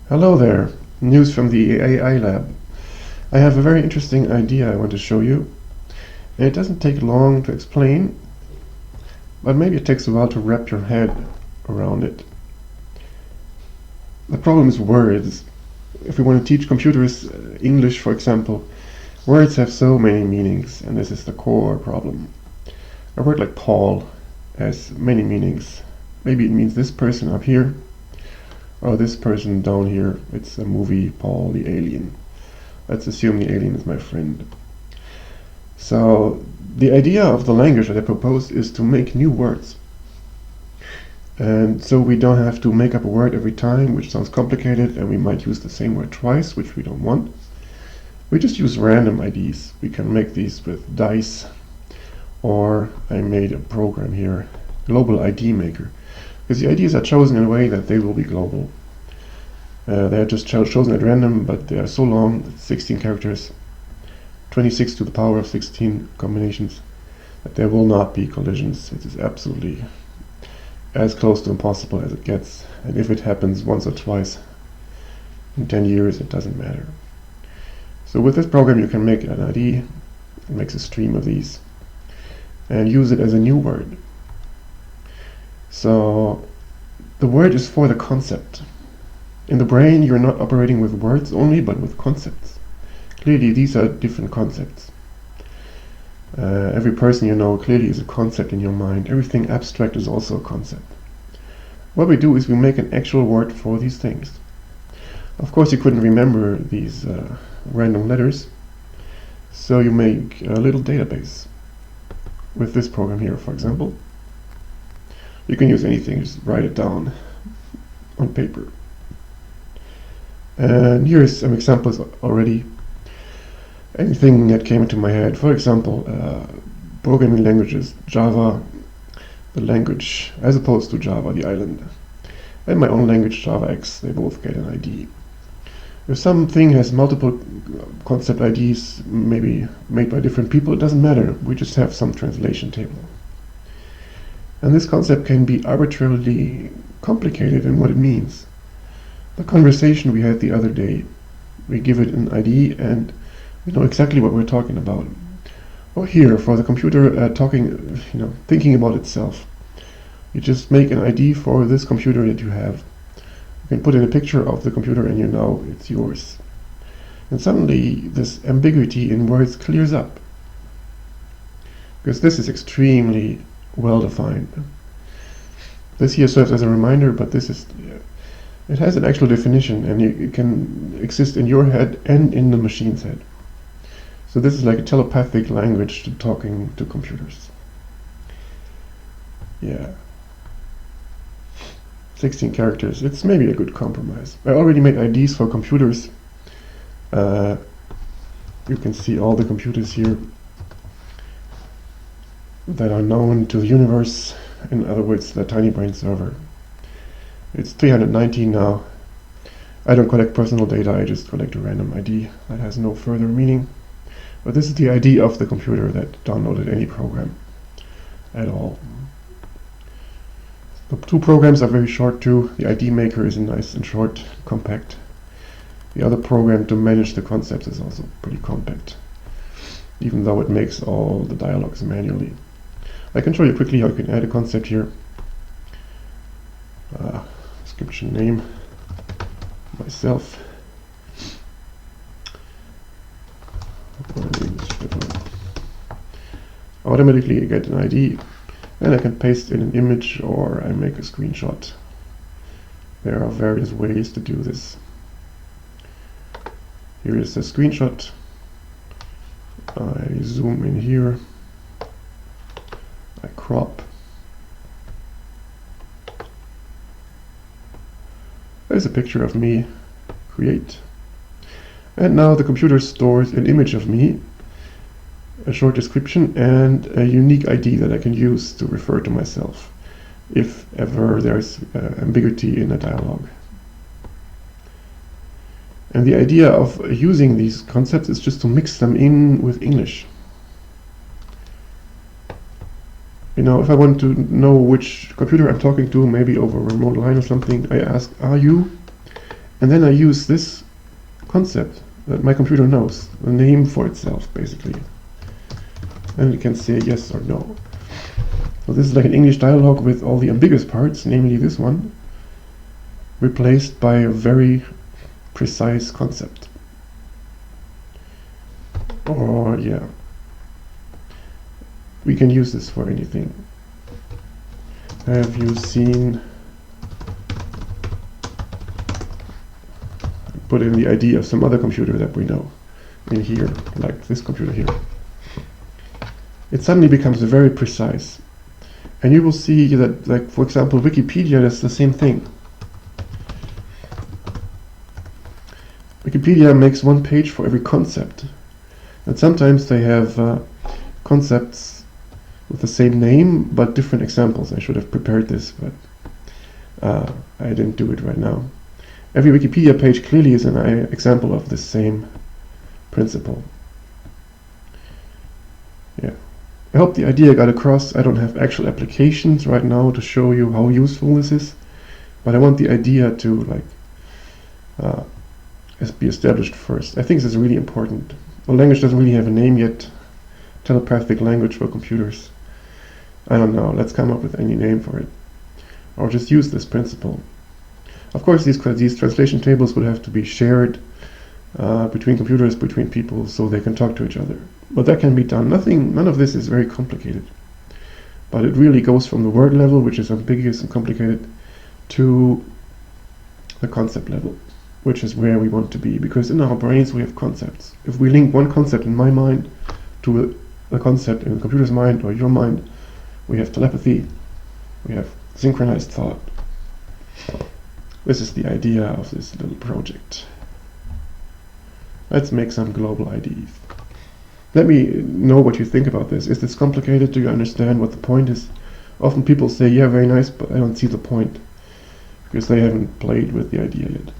Hello there, news from the AI lab. I have a very interesting idea I want to show you. It doesn't take long to explain, but maybe it takes a while to wrap your head around it. The problem is words. If we want to teach computers English, for example, words have so many meanings, and this is the core problem. A word like Paul has many meanings. Maybe it means this person up here, or this person down here. It's a movie, Paul the Alien. Let's assume the alien is my friend. So the idea of the language that I propose is to make new words. And so we don't have to make up a word every time, which sounds complicated, and we might use the same word twice, which we don't want. We just use random IDs. We can make these with dice, or I made a program here, Global ID Maker, because the IDs are chosen in a way that they will be global. They are just chosen at random, but they are so long, 16 characters, 26 to the power of 16 combinations, that there will not be collisions. It is absolutely as close to impossible as it gets, and if it happens once or twice in 10 years, it doesn't matter. So with this program you can make an ID, it makes a stream of these, and use it as a new word. So the word is for the concept. In the brain you're not operating with words only, but with concepts. Clearly these are different concepts. Every person you know clearly is a concept in your mind. Everything abstract is also a concept. What we do is we make an actual word for these things. Of course you couldn't remember these random letters, so you make a little database. With this program here, for example, you can use anything, just write it down on paper. And here's some examples already. Anything that came into my head. For example, programming languages, Java, the language, as opposed to Java, the island. And my own language, JavaX, they both get an ID. If something has multiple concept IDs, maybe made by different people, it doesn't matter. We just have some translation table. And this concept can be arbitrarily complicated in what it means. The conversation we had the other day, we give it an ID and we know exactly what we're talking about. Or here, for the computer talking, thinking about itself. You just make an ID for this computer that you have. You can put in a picture of the computer and you know it's yours. And suddenly this ambiguity in words clears up. Because this is extremely well defined. This here serves as a reminder, but this is, it has an actual definition, and it can exist in your head and in the machine's head. So this is like a telepathic language to talking to computers. Yeah. 16 characters. It's maybe a good compromise. I already made IDs for computers. You can see all the computers here that are known to the universe. In other words, the tiny brain server. It's 319 now. I don't collect personal data, I just collect a random ID that has no further meaning. But this is the ID of the computer that downloaded any program at all. The two programs are very short too. The ID maker is nice and short, compact. The other program to manage the concepts is also pretty compact, even though it makes all the dialogues manually. I can show you quickly how you can add a concept here. Description name, myself. Automatically get an ID, and I can paste in an image or I make a screenshot. There are various ways to do this. Here is a screenshot. I zoom in here. I crop. There's a picture of me. Create. And now the computer stores an image of me, a short description, and a unique ID that I can use to refer to myself if ever there's ambiguity in a dialogue. And the idea of using these concepts is just to mix them in with English. If I want to know which computer I'm talking to, maybe over a remote line or something, I ask, "Are you?" And then I use this concept that my computer knows, a name for itself, basically. And it can say yes or no. So this is like an English dialogue with all the ambiguous parts, namely this one, replaced by a very precise concept. Or, yeah, we can use this for anything. Have you seen... Put in the ID of some other computer that we know in here, like this computer here. It suddenly becomes very precise. And you will see that, like, for example, Wikipedia does the same thing. Wikipedia makes one page for every concept. And sometimes they have concepts with the same name, but different examples. I should have prepared this, but I didn't do it right now. Every Wikipedia page clearly is an example of the same principle. Yeah. I hope the idea got across. I don't have actual applications right now to show you how useful this is, but I want the idea to be established first. I think this is really important. The language doesn't really have a name yet. Telepathic language for computers. I don't know. Let's come up with any name for it, or just use this principle. Of course, these translation tables would have to be shared between computers, between people, so they can talk to each other. But that can be done. None of this is very complicated. But it really goes from the word level, which is ambiguous and complicated, to the concept level, which is where we want to be. Because in our brains we have concepts. If we link one concept in my mind to a concept in the computer's mind or your mind, we have telepathy, we have synchronized thought. This is the idea of this little project. Let's make some global IDs. Let me know what you think about this. Is this complicated? Do you understand what the point is? Often people say, yeah, very nice, but I don't see the point, because they haven't played with the idea yet.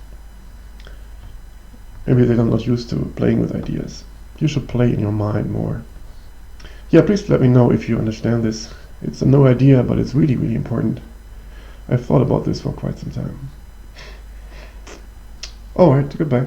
Maybe they're not used to playing with ideas. You should play in your mind more. Yeah, please let me know if you understand this. It's a no idea, but it's really, really important. I've thought about this for quite some time. Alright, goodbye.